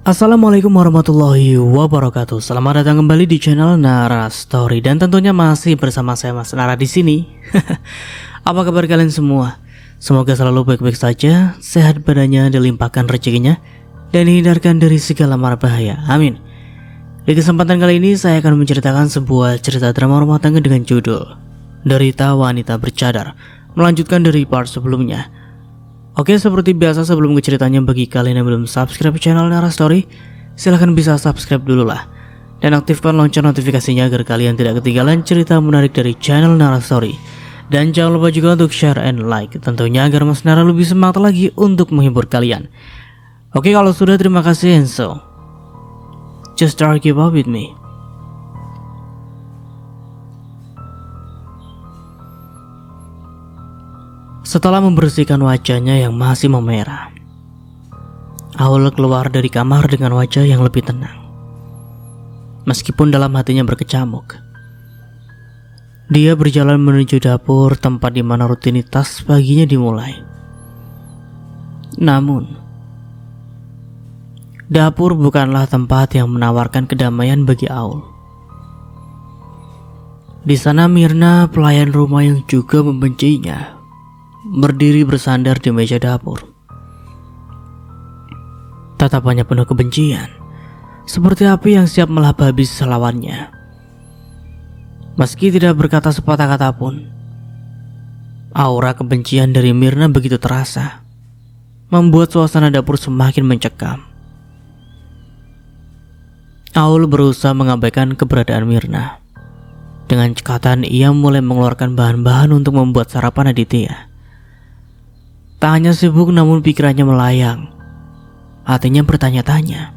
Assalamualaikum warahmatullahi wabarakatuh. Selamat datang kembali di channel Nara Story dan tentunya masih bersama saya Mas Nara di sini. Apa kabar kalian semua? Semoga selalu baik-baik saja, sehat badannya, dilimpahkan rezekinya dan dihindarkan dari segala mara bahaya. Amin. Di kesempatan kali ini saya akan menceritakan sebuah cerita drama rumah tangga dengan judul Derita Wanita Bercadar, melanjutkan dari part sebelumnya. Oke, seperti biasa sebelum ke ceritanya, bagi kalian yang belum subscribe channel Nara Story, silahkan bisa subscribe dulu lah dan aktifkan lonceng notifikasinya agar kalian tidak ketinggalan cerita menarik dari channel Nara Story. Dan jangan lupa juga untuk share and like, tentunya agar Mas Nara lebih semangat lagi untuk menghibur kalian. Oke, kalau sudah, terima kasih, and so just start, keep up with me. Setelah membersihkan wajahnya yang masih memerah, Aul keluar dari kamar dengan wajah yang lebih tenang. Meskipun dalam hatinya berkecamuk, dia berjalan menuju dapur, tempat di mana rutinitas paginya dimulai. Namun, dapur bukanlah tempat yang menawarkan kedamaian bagi Aul. Di sana Mirna, pelayan rumah yang juga membencinya, berdiri bersandar di meja dapur. Tatapannya penuh kebencian, seperti api yang siap melahap habis lawannya. Meski tidak berkata sepatah kata pun, aura kebencian dari Mirna begitu terasa, membuat suasana dapur semakin mencekam. Aul berusaha mengabaikan keberadaan Mirna. Dengan cekatan ia mulai mengeluarkan bahan-bahan untuk membuat sarapan Aditya. Tak hanya sibuk, namun pikirannya melayang. Hatinya bertanya-tanya,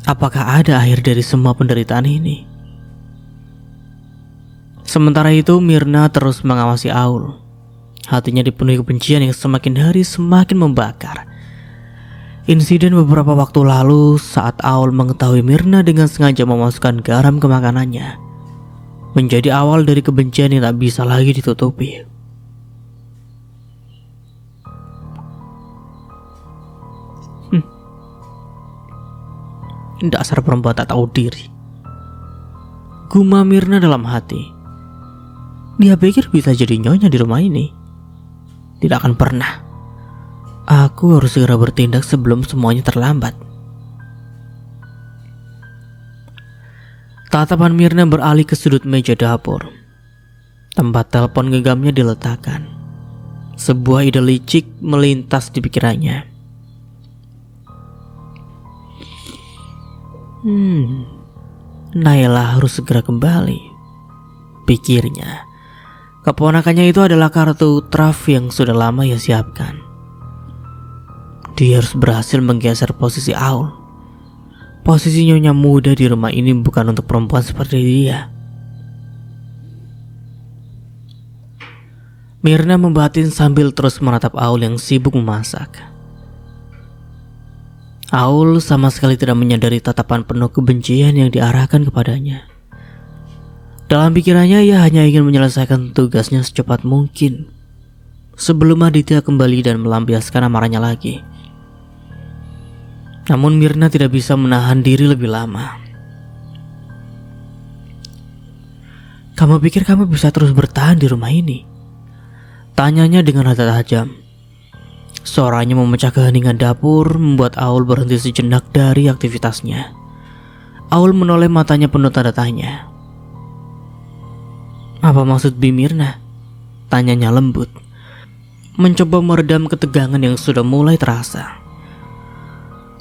apakah ada akhir dari semua penderitaan ini? Sementara itu Mirna terus mengawasi Aul. Hatinya dipenuhi kebencian yang semakin hari semakin membakar. Insiden beberapa waktu lalu saat Aul mengetahui Mirna dengan sengaja memasukkan garam ke makanannya menjadi awal dari kebencian yang tak bisa lagi ditutupi. Dasar perempuan tak tahu diri, gumam Mirna dalam hati. Dia pikir bisa jadi nyonya di rumah ini. Tidak akan pernah. Aku harus segera bertindak sebelum semuanya terlambat. Tatapan Mirna beralih ke sudut meja dapur, tempat telepon genggamnya diletakkan. Sebuah ide licik melintas di pikirannya. Naila harus segera kembali, pikirnya. Keponakannya itu adalah kartu traf yang sudah lama ia siapkan. Dia harus berhasil menggeser posisi Aul. Posisi nyonya muda di rumah ini bukan untuk perempuan seperti dia. Mirna membatin sambil terus menatap Aul yang sibuk memasak. Aul sama sekali tidak menyadari tatapan penuh kebencian yang diarahkan kepadanya. Dalam pikirannya ia hanya ingin menyelesaikan tugasnya secepat mungkin sebelum Aditya kembali dan melampiaskan amarahnya lagi. Namun Mirna tidak bisa menahan diri lebih lama. Kamu pikir kamu bisa terus bertahan di rumah ini? Tanyanya dengan nada tajam. Suaranya memecah keheningan dapur, membuat Aul berhenti sejenak dari aktivitasnya. Aul menoleh matanya penuh tanda tanya. Apa maksud Bi Mirna? Tanyanya lembut, mencoba meredam ketegangan yang sudah mulai terasa.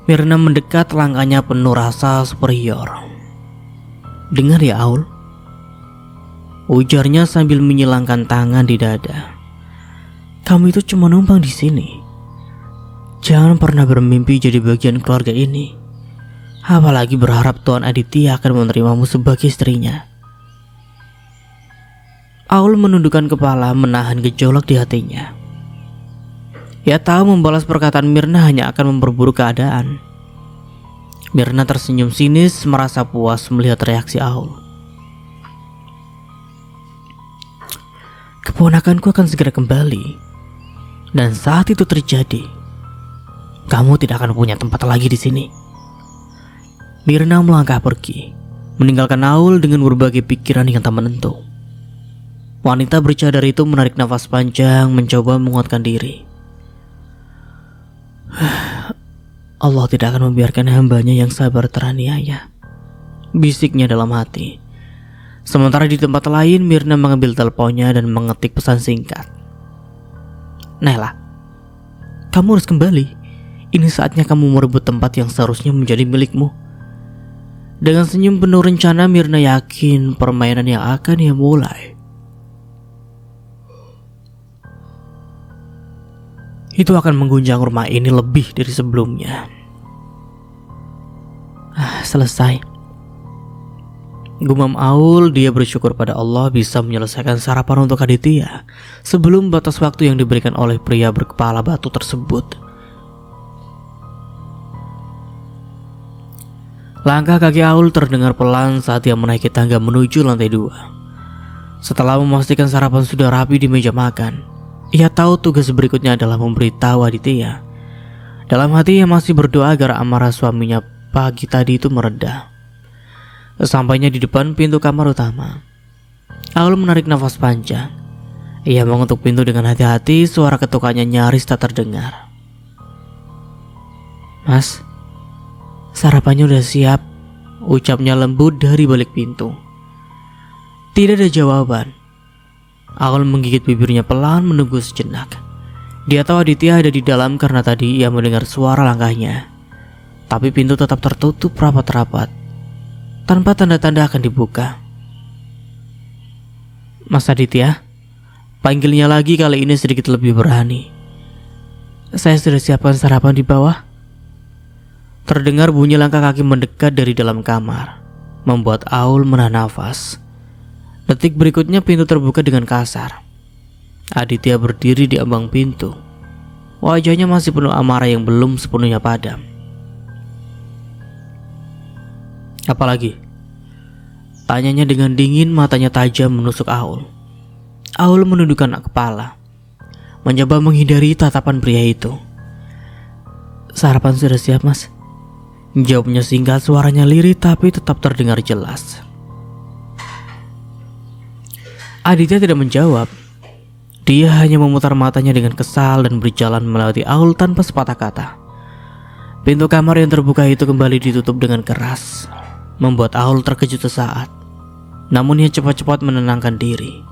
Mirna mendekat, langkahnya penuh rasa superior. Dengar ya Aul, ujarnya sambil menyilangkan tangan di dada. Kamu itu cuma numpang di sini. Jangan pernah bermimpi jadi bagian keluarga ini. Apalagi berharap Tuan Aditya akan menerimamu sebagai istrinya. Aul menundukkan kepala, menahan gejolak di hatinya. Ia tahu membalas perkataan Mirna hanya akan memperburuk keadaan. Mirna tersenyum sinis, merasa puas melihat reaksi Aul. Keponakanku akan segera kembali. Dan saat itu terjadi, Kamu tidak akan punya tempat lagi di sini. Mirna melangkah pergi, meninggalkan Aul dengan berbagai pikiran yang tak menentu. Wanita bercadar itu menarik nafas panjang, mencoba menguatkan diri. Allah tidak akan membiarkan hambanya yang sabar teraniaya, bisiknya dalam hati. Sementara di tempat lain, Mirna mengambil teleponnya dan mengetik pesan singkat. Nela, kamu harus kembali. Ini saatnya kamu merebut tempat yang seharusnya menjadi milikmu. Dengan senyum penuh rencana, Mirna yakin permainan yang akan ia mulai itu akan mengguncang rumah ini lebih dari sebelumnya. Selesai. Gumam Aul, dia bersyukur pada Allah bisa menyelesaikan sarapan untuk Aditya sebelum batas waktu yang diberikan oleh pria berkepala batu tersebut. Langkah kaki Aul terdengar pelan saat dia menaiki tangga menuju lantai 2. Setelah memastikan sarapan sudah rapi di meja makan, ia tahu tugas berikutnya adalah memberitahu Aditya. Dalam hati ia masih berdoa agar amarah suaminya pagi tadi itu mereda. Sampainya di depan pintu kamar utama, Aul menarik nafas panjang. Ia mengetuk pintu dengan hati-hati, suara ketukannya nyaris tak terdengar. Mas, sarapannya udah siap, ucapnya lembut dari balik pintu. Tidak ada jawaban. Aul menggigit bibirnya pelan menunggu sejenak. Dia tahu Aditya ada di dalam karena tadi ia mendengar suara langkahnya. Tapi pintu tetap tertutup rapat-rapat, tanpa tanda-tanda akan dibuka. Mas Aditya, panggilnya lagi, kali ini sedikit lebih berani. Saya sudah siapkan sarapan di bawah. Terdengar bunyi langkah kaki mendekat dari dalam kamar, membuat Aul menahan nafas. Detik berikutnya pintu terbuka dengan kasar. Aditya berdiri di ambang pintu. Wajahnya masih penuh amarah yang belum sepenuhnya padam. Apalagi? Tanyanya dengan dingin, matanya tajam menusuk Aul. Aul menundukkan kepala, mencoba menghindari tatapan pria itu. Sarapan sudah siap, Mas. Jawabnya singkat, suaranya lirih tapi tetap terdengar jelas. Aditya tidak menjawab. Dia hanya memutar matanya dengan kesal dan berjalan melewati Aul tanpa sepatah kata. Pintu kamar yang terbuka itu kembali ditutup dengan keras, membuat Aul terkejut sesaat. Namun ia cepat-cepat menenangkan diri.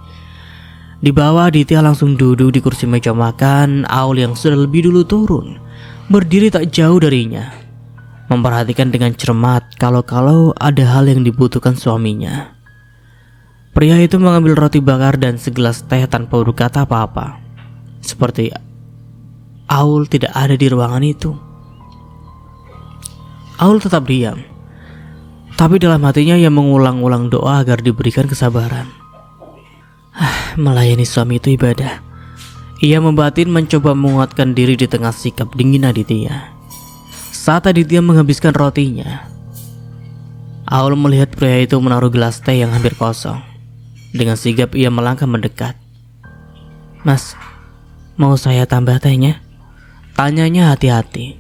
Di bawah, Aditya langsung duduk di kursi meja makan. Aul yang sudah lebih dulu turun berdiri tak jauh darinya, memperhatikan dengan cermat kalau ada hal yang dibutuhkan suaminya. Pria itu mengambil roti bakar dan segelas teh tanpa berkata apa-apa, seperti Aul tidak ada di ruangan itu. Aul tetap diam, tapi dalam hatinya ia mengulang-ulang doa agar diberikan kesabaran. Melayani suami itu ibadah. Ia membatin, mencoba menguatkan diri di tengah sikap dingin Aditya. Saat Aditya menghabiskan rotinya, Aul melihat pria itu menaruh gelas teh yang hampir kosong. Dengan sigap ia melangkah mendekat. Mas, mau saya tambah tehnya? Tanyanya hati-hati.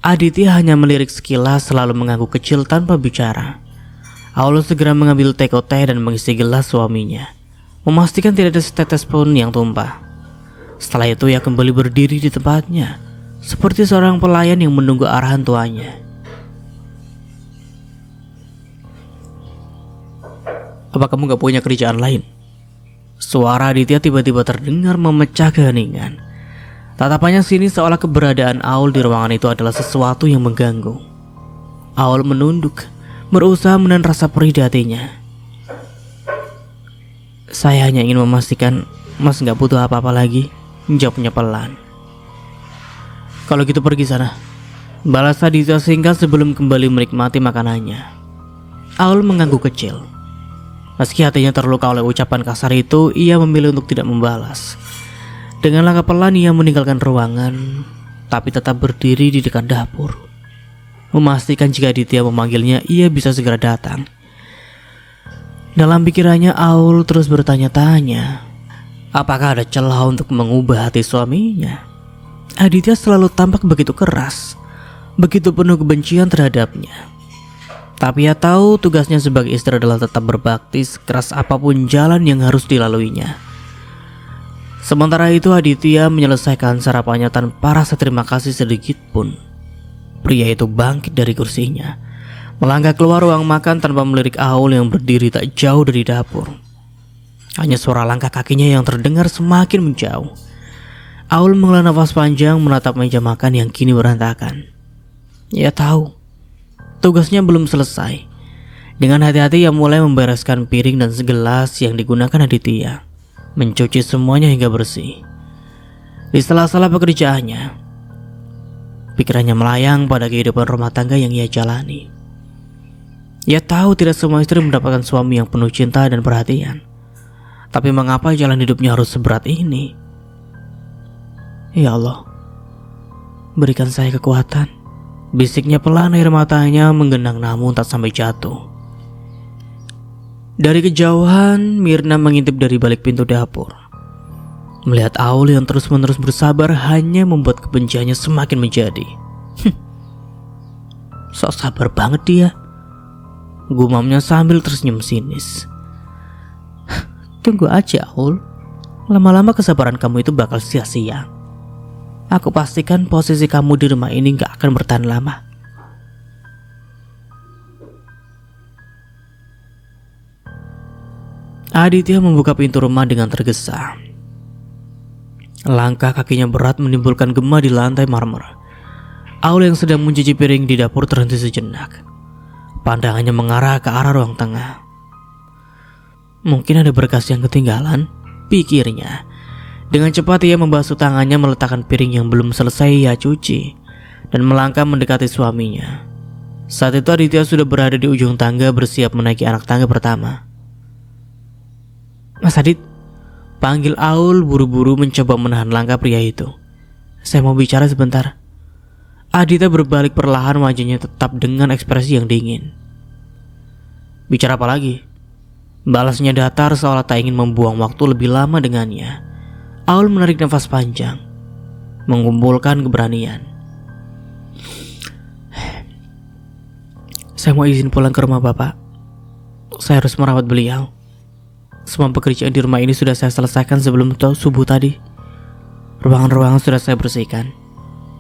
Aditya hanya melirik sekilas, selalu mengangguk kecil tanpa bicara. Aul segera mengambil teko teh dan mengisi gelas suaminya, memastikan tidak ada setetes pun yang tumpah. Setelah itu ia kembali berdiri di tempatnya, seperti seorang pelayan yang menunggu arahan tuannya. Apa kamu gak punya kerjaan lain? Suara Aditya tiba-tiba terdengar memecah keheningan. Tatapannya sini seolah keberadaan Aul di ruangan itu adalah sesuatu yang mengganggu. Aul menunduk, berusaha menahan rasa perih di hatinya. Saya hanya ingin memastikan Mas gak butuh apa-apa lagi, jawabnya pelan. Kalau gitu pergi sana, balas Aditya singkat sebelum kembali menikmati makanannya. Aul mengangguk kecil. Meski hatinya terluka oleh ucapan kasar itu, ia memilih untuk tidak membalas. Dengan langkah pelan ia meninggalkan ruangan, tapi tetap berdiri di dekat dapur, memastikan jika Aditya memanggilnya ia bisa segera datang. Dalam pikirannya Aul terus bertanya-tanya, apakah ada celah untuk mengubah hati suaminya? Aditya selalu tampak begitu keras, begitu penuh kebencian terhadapnya. Tapi ia tahu tugasnya sebagai istri adalah tetap berbakti sekeras apapun jalan yang harus dilaluinya. Sementara itu Aditya menyelesaikan sarapannya tanpa rasa terima kasih sedikit pun. Pria itu bangkit dari kursinya, melangkah keluar ruang makan tanpa melirik Aul yang berdiri tak jauh dari dapur. Hanya suara langkah kakinya yang terdengar semakin menjauh. Aul menghela nafas panjang menatap meja makan yang kini berantakan. Ia tahu tugasnya belum selesai. Dengan hati-hati ia mulai membereskan piring dan segelas yang digunakan Aditya, mencuci semuanya hingga bersih. Di sela-sela pekerjaannya, pikirannya melayang pada kehidupan rumah tangga yang ia jalani. Ia tahu tidak semua istri mendapatkan suami yang penuh cinta dan perhatian. Tapi mengapa jalan hidupnya harus seberat ini? Ya Allah, berikan saya kekuatan. Bisiknya pelan, air matanya menggenang namun tak sampai jatuh. Dari kejauhan, Mirna mengintip dari balik pintu dapur. Melihat Aul yang terus-menerus bersabar hanya membuat kebenciannya semakin menjadi. Sok sabar banget dia, gumamnya sambil tersenyum sinis. Tunggu aja Aul, lama-lama kesabaran kamu itu bakal sia-sia. Aku pastikan posisi kamu di rumah ini gak akan bertahan lama. Aditya membuka pintu rumah dengan tergesa. Langkah kakinya berat menimbulkan gema di lantai marmer. Aul yang sedang mencuci piring di dapur terhenti sejenak. Pandangannya mengarah ke arah ruang tengah. Mungkin ada berkas yang ketinggalan, pikirnya. Dengan cepat ia membasuh tangannya, meletakkan piring yang belum selesai ia cuci, dan melangkah mendekati suaminya. Saat itu Aditya sudah berada di ujung tangga bersiap menaiki anak tangga pertama. Mas Adit, panggil Aul buru-buru mencoba menahan langkah pria itu. Saya mau bicara sebentar. Aditya berbalik perlahan, wajahnya tetap dengan ekspresi yang dingin. Bicara apa lagi? Balasnya datar seolah tak ingin membuang waktu lebih lama dengannya. Aul menarik nafas panjang, mengumpulkan keberanian. Saya mau izin pulang ke rumah Bapak. Saya harus merawat beliau. Semua pekerjaan di rumah ini sudah saya selesaikan sebelum subuh tadi. Ruangan-ruangan sudah saya bersihkan.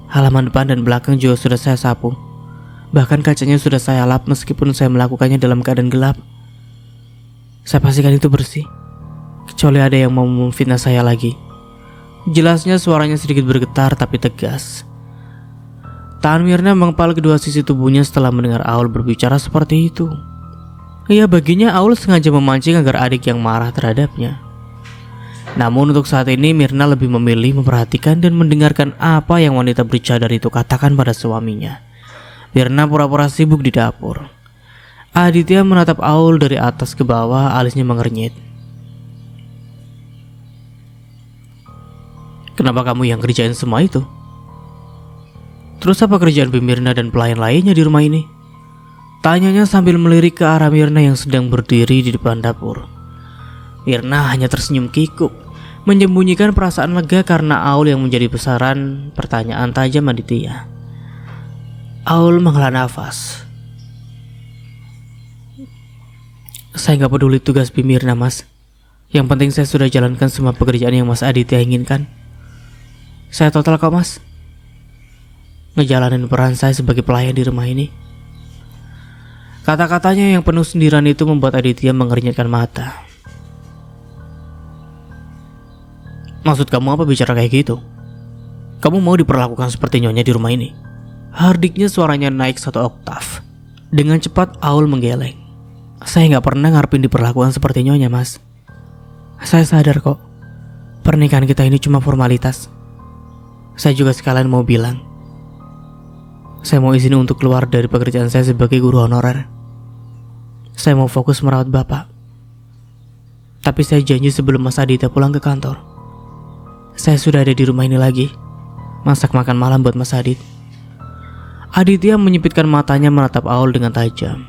Halaman depan dan belakang juga sudah saya sapu. Bahkan kacanya sudah saya lap meskipun saya melakukannya dalam keadaan gelap. Saya pastikan itu bersih, kecuali ada yang mau memfitnah saya lagi. Jelasnya suaranya sedikit bergetar tapi tegas. Tangan Mirna mengepal kedua sisi tubuhnya setelah mendengar Aul berbicara seperti itu. Ia baginya Aul sengaja memancing agar adik yang marah terhadapnya. Namun untuk saat ini Mirna lebih memilih memperhatikan dan mendengarkan apa yang wanita bercadar itu katakan pada suaminya. Mirna pura-pura sibuk di dapur. Aditya menatap Aul dari atas ke bawah, alisnya mengernyit. Kenapa kamu yang kerjain semua itu? Terus apa kerjaan Mirna dan pelayan lainnya di rumah ini? Tanyanya sambil melirik ke arah Mirna yang sedang berdiri di depan dapur. Mirna hanya tersenyum kikuk, menyembunyikan perasaan lega karena Aul yang menjadi besaran pertanyaan tajam Aditya. Aul menghela nafas. Saya gak peduli tugas Mirna mas. Yang penting saya sudah jalankan semua pekerjaan yang Mas Aditya inginkan. Saya total kok mas, ngejalanin peran saya sebagai pelayan di rumah ini. Kata-katanya yang penuh sindiran itu membuat Aditya mengernyitkan mata. Maksud kamu apa bicara kayak gitu? Kamu mau diperlakukan seperti nyonya di rumah ini? Hardiknya suaranya naik 1 oktav. Dengan cepat Aul menggeleng. Saya gak pernah ngarepin diperlakukan seperti nyonya mas. Saya sadar kok, pernikahan kita ini cuma formalitas. Saya juga sekalian mau bilang, saya mau izin untuk keluar dari pekerjaan saya sebagai guru honorer. Saya mau fokus merawat Bapak. Tapi saya janji sebelum Mas Aditya pulang ke kantor, saya sudah ada di rumah ini lagi, masak makan malam buat Mas Adit. Aditya menyipitkan matanya menatap Aul dengan tajam.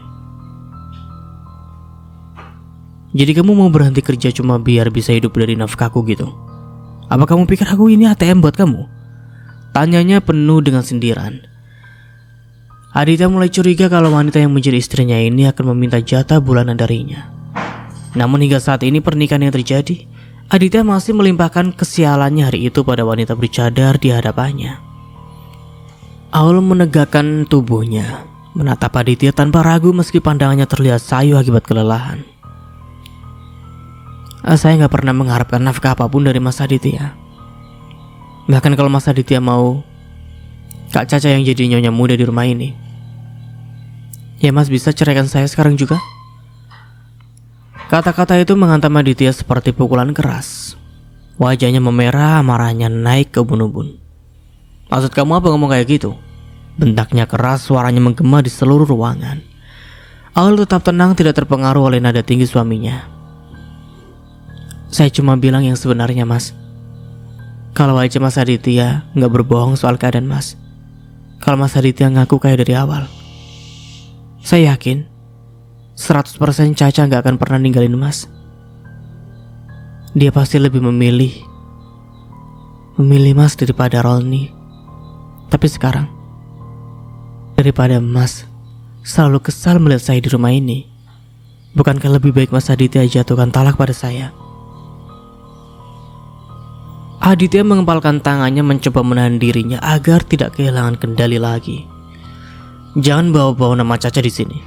Jadi kamu mau berhenti kerja cuma biar bisa hidup dari nafkahku gitu? Apa kamu pikir aku ini ATM buat kamu? Tanyanya penuh dengan sindiran. Aditya mulai curiga kalau wanita yang menjadi istrinya ini akan meminta jatah bulanan darinya. Namun hingga saat ini pernikahan yang terjadi, Aditya masih melimpahkan kesialannya hari itu pada wanita bercadar di hadapannya. Aul menegakkan tubuhnya, menatap Aditya tanpa ragu meski pandangannya terlihat sayu akibat kelelahan. Saya gak pernah mengharapkan nafkah apapun dari Mas Aditya. Bahkan kalau Mas Aditya mau, Kak Caca yang jadi nyonya muda di rumah ini, ya Mas bisa ceraikan saya sekarang juga. Kata-kata itu menghantam Aditya seperti pukulan keras. Wajahnya memerah, amarahnya naik ke ubun-ubun. Maksud kamu apa ngomong kayak gitu? Bentaknya keras, suaranya menggema di seluruh ruangan. Aul tetap tenang, tidak terpengaruh oleh nada tinggi suaminya. Saya cuma bilang yang sebenarnya, Mas. Kalau aja Mas Aditya gak berbohong soal keadaan Mas. Kalau Mas Aditya ngaku kayak dari awal, saya yakin 100% Caca gak akan pernah ninggalin Mas. Dia pasti lebih memilih Mas daripada Rolni. Tapi sekarang, daripada Mas selalu kesal melihat saya di rumah ini, bukankah lebih baik Mas Aditya jatuhkan talak pada saya? Aditya mengepalkan tangannya mencoba menahan dirinya agar tidak kehilangan kendali lagi. Jangan bawa-bawa nama Caca di sini.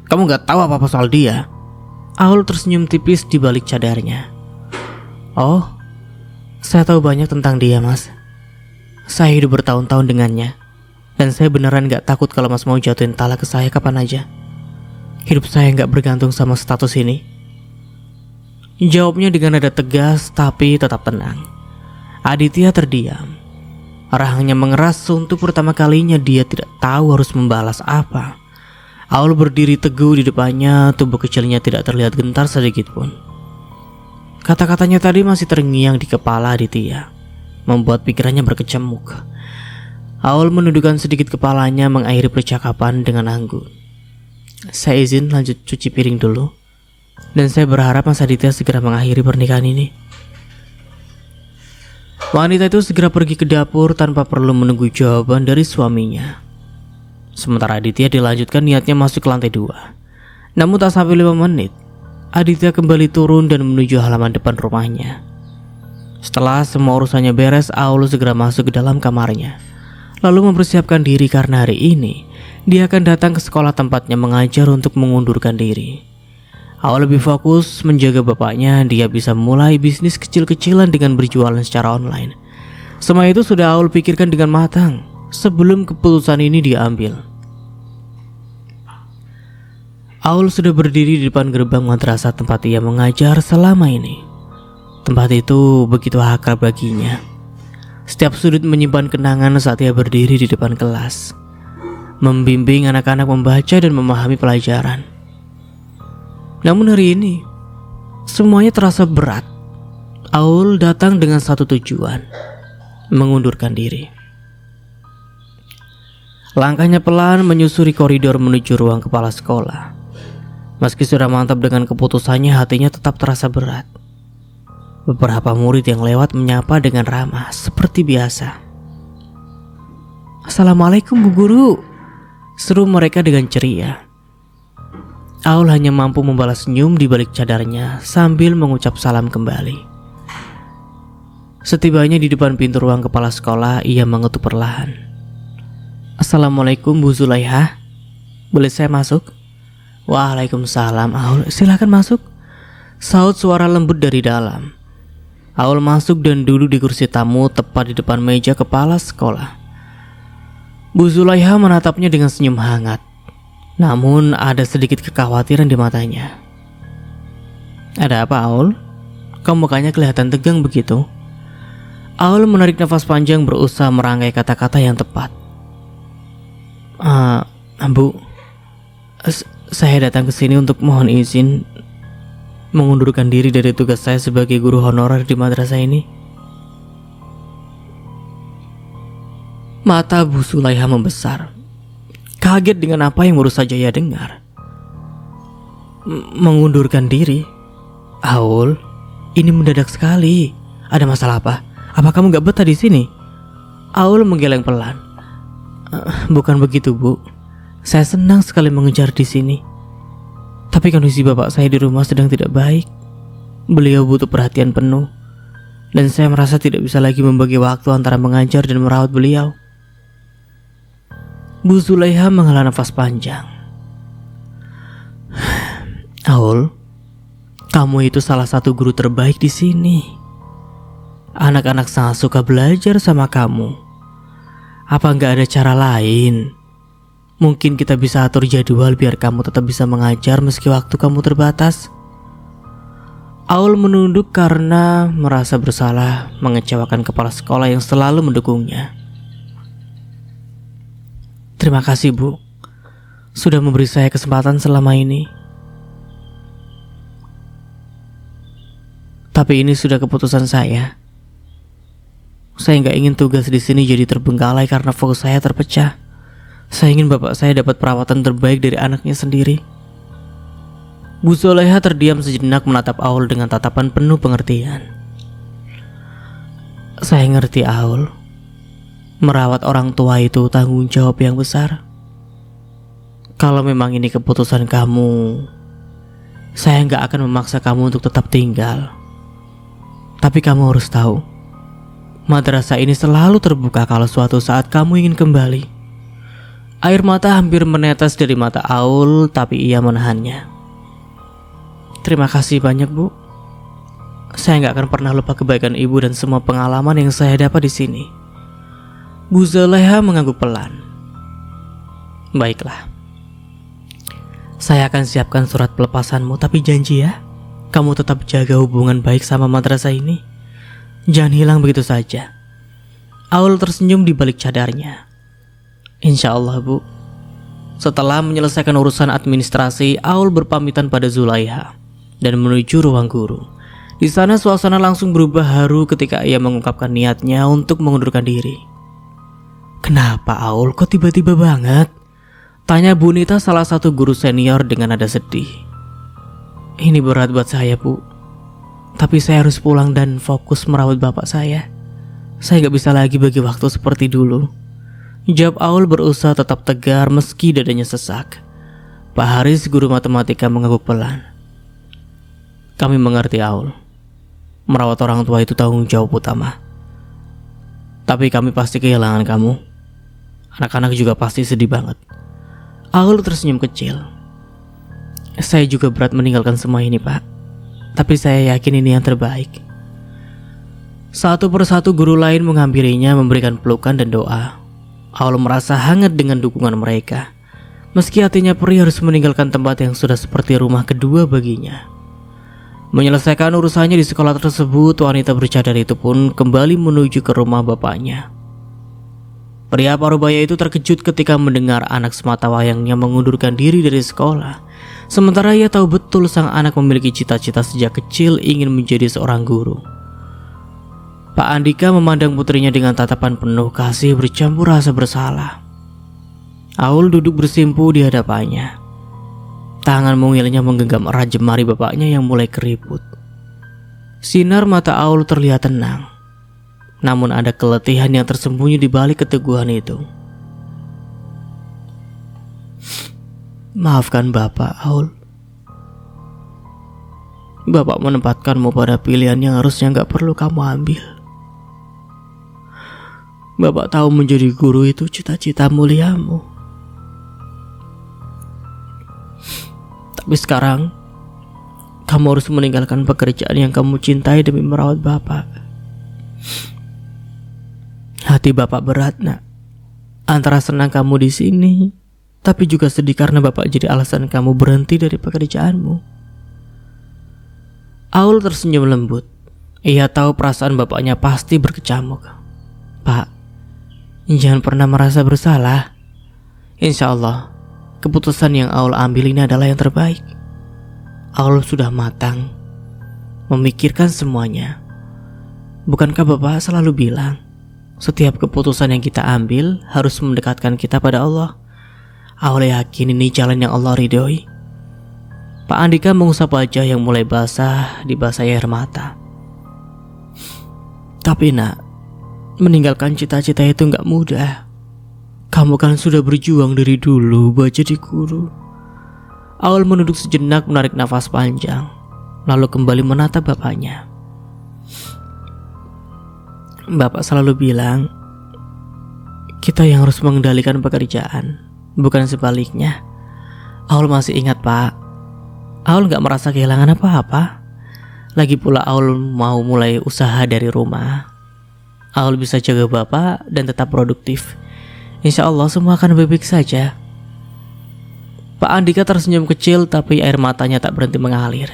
Kamu gak tahu apa-apa soal dia. Aul tersenyum tipis di balik cadarnya. Oh, saya tahu banyak tentang dia, Mas. Saya hidup bertahun-tahun dengannya, dan saya beneran gak takut kalau Mas mau jatuhin talak ke saya kapan aja. Hidup saya gak bergantung sama status ini. Jawabnya dengan nada tegas tapi tetap tenang. Aditya terdiam. Rahangnya mengeras untuk pertama kalinya dia tidak tahu harus membalas apa. Aul berdiri teguh di depannya, tubuh kecilnya tidak terlihat gentar sedikit pun. Kata-katanya tadi masih terngiang di kepala Aditya, membuat pikirannya berkecamuk. Aul menundukkan sedikit kepalanya mengakhiri percakapan dengan anggun. Saya izin lanjut cuci piring dulu. Dan saya berharap Mas Aditya segera mengakhiri pernikahan ini. Wanita itu segera pergi ke dapur tanpa perlu menunggu jawaban dari suaminya. Sementara Aditya dilanjutkan niatnya masuk ke lantai 2. Namun tak sampai 5 menit, Aditya kembali turun dan menuju halaman depan rumahnya. Setelah semua urusannya beres, Aul segera masuk ke dalam kamarnya, lalu mempersiapkan diri karena hari ini dia akan datang ke sekolah tempatnya mengajar untuk mengundurkan diri. Aul lebih fokus menjaga bapaknya, dia bisa mulai bisnis kecil-kecilan dengan berjualan secara online. Semua itu sudah Aul pikirkan dengan matang sebelum keputusan ini diambil. Aul sudah berdiri di depan gerbang madrasah tempat ia mengajar selama ini. Tempat itu begitu akrab baginya. Setiap sudut menyimpan kenangan saat ia berdiri di depan kelas, membimbing anak-anak membaca dan memahami pelajaran. Namun hari ini, semuanya terasa berat. Aul datang dengan satu tujuan, mengundurkan diri. Langkahnya pelan menyusuri koridor menuju ruang kepala sekolah. Meski sudah mantap dengan keputusannya, hatinya tetap terasa berat. Beberapa murid yang lewat menyapa dengan ramah seperti biasa. Assalamualaikum Bu Guru, seru mereka dengan ceria. Aul hanya mampu membalas senyum di balik cadarnya sambil mengucap salam kembali. Setibanya di depan pintu ruang kepala sekolah, ia mengetuk perlahan. Assalamualaikum Bu Zulaiha, boleh saya masuk? Waalaikumsalam Aul, silakan masuk, saut suara lembut dari dalam. Aul masuk dan duduk di kursi tamu tepat di depan meja kepala sekolah. Bu Zulaiha menatapnya dengan senyum hangat. Namun ada sedikit kekhawatiran di matanya. Ada apa Aul? Kamu mukanya kelihatan tegang begitu. Aul menarik nafas panjang berusaha merangkai kata-kata yang tepat. Bu, saya datang ke sini untuk mohon izin mengundurkan diri dari tugas saya sebagai guru honorer di madrasah ini. Mata Bu Zulaiha membesar, kaget dengan apa yang baru saja ia dengar. Mengundurkan diri? Aul, ini mendadak sekali. Ada masalah apa? Apa kamu gak betah di sini? Aul menggeleng pelan. Bukan begitu, Bu. Saya senang sekali mengejar di sini. Tapi kondisi bapak saya di rumah sedang tidak baik. Beliau butuh perhatian penuh. Dan saya merasa tidak bisa lagi membagi waktu antara mengajar dan merawat beliau. Bu Zulaiha menghela nafas panjang. Aul, kamu itu salah satu guru terbaik di sini. Anak-anak sangat suka belajar sama kamu. Apa nggak ada cara lain? Mungkin kita bisa atur jadwal biar kamu tetap bisa mengajar meski waktu kamu terbatas. Aul menunduk karena merasa bersalah mengecewakan kepala sekolah yang selalu mendukungnya. Terima kasih, Bu. Sudah memberi saya kesempatan selama ini. Tapi ini sudah keputusan saya. Saya nggak ingin tugas di sini jadi terbengkalai karena fokus saya terpecah. Saya ingin bapak saya dapat perawatan terbaik dari anaknya sendiri. Bu Zulaiha terdiam sejenak menatap Aul dengan tatapan penuh pengertian. Saya ngerti, Aul. Merawat orang tua itu tanggung jawab yang besar. Kalau memang ini keputusan kamu, saya nggak akan memaksa kamu untuk tetap tinggal. Tapi kamu harus tahu, madrasah ini selalu terbuka kalau suatu saat kamu ingin kembali. Air mata hampir menetes dari mata Aul, tapi ia menahannya. Terima kasih banyak, Bu. Saya nggak akan pernah lupa kebaikan ibu dan semua pengalaman yang saya dapat di sini. Bu Zulaiha mengangguk pelan. Baiklah. Saya akan siapkan surat pelepasanmu, tapi janji ya, kamu tetap jaga hubungan baik sama madrasah ini. Jangan hilang begitu saja. Aul tersenyum di balik cadarnya. Insya Allah, Bu. Setelah menyelesaikan urusan administrasi, Aul berpamitan pada Zulaiha dan menuju ruang guru. Di sana suasana langsung berubah haru ketika ia mengungkapkan niatnya untuk mengundurkan diri. Kenapa, Aul? Kok tiba-tiba banget? Tanya Bu Nita, salah satu guru senior dengan nada sedih. Ini berat buat saya, Bu. Tapi saya harus pulang dan fokus merawat bapak saya. Saya gak bisa lagi bagi waktu seperti dulu. Jawab Aul berusaha tetap tegar meski dadanya sesak. Pak Haris, guru matematika, mengangguk pelan. Kami mengerti, Aul. Merawat orang tua itu tanggung jawab utama. Tapi kami pasti kehilangan kamu. Anak-anak juga pasti sedih banget. Aul tersenyum kecil. Saya juga berat meninggalkan semua ini, Pak. Tapi saya yakin ini yang terbaik. Satu persatu guru lain menghampirinya, memberikan pelukan dan doa. Aul merasa hangat dengan dukungan mereka. Meski hatinya perih harus meninggalkan tempat yang sudah seperti rumah kedua baginya. Menyelesaikan urusannya di sekolah tersebut, wanita bercadar itu pun kembali menuju ke rumah bapaknya. Pria parubaya itu terkejut ketika mendengar anak sematawayangnya mengundurkan diri dari sekolah. Sementara ia tahu betul sang anak memiliki cita-cita sejak kecil ingin menjadi seorang guru. Pak Andika memandang putrinya dengan tatapan penuh kasih bercampur rasa bersalah. Aul duduk bersimpu di hadapannya. Tangan mungilnya menggenggam erat jemari bapaknya yang mulai keriput. Sinar mata Aul terlihat tenang. Namun ada keletihan yang tersembunyi di balik keteguhan itu. Maafkan Bapak, Aul. Bapak menempatkanmu pada pilihan yang harusnya gak perlu kamu ambil. Bapak tahu menjadi guru itu cita-cita muliamu. Tapi sekarang kamu harus meninggalkan pekerjaan yang kamu cintai demi merawat Bapak. Hati Bapak berat, Nak. Antara senang kamu di sini, tapi juga sedih karena Bapak jadi alasan kamu berhenti dari pekerjaanmu. Aul tersenyum lembut. Ia tahu perasaan bapaknya pasti berkecamuk. Pak, jangan pernah merasa bersalah. Insya Allah, keputusan yang Aul ambil ini adalah yang terbaik. Aul sudah matang, memikirkan semuanya. Bukankah Bapak selalu bilang, setiap keputusan yang kita ambil harus mendekatkan kita pada Allah? Aul yakin ini jalan yang Allah ridhoi. Pak Andika mengusap wajah yang mulai basah dibasahi air mata. Tapi Nak, Meninggalkan cita-cita itu gak mudah. Kamu kan sudah berjuang dari dulu buat jadi guru. Aul menunduk sejenak, menarik nafas panjang, lalu kembali menatap bapaknya. Bapak selalu bilang, kita yang harus mengendalikan pekerjaan, bukan sebaliknya. Aul masih ingat, Pak. Aul gak merasa kehilangan apa-apa. Lagi pula Aul mau mulai usaha dari rumah. Aul bisa jaga bapak dan tetap produktif. Insya Allah semua akan baik-baik saja. Pak Andika tersenyum kecil, tapi air matanya tak berhenti mengalir.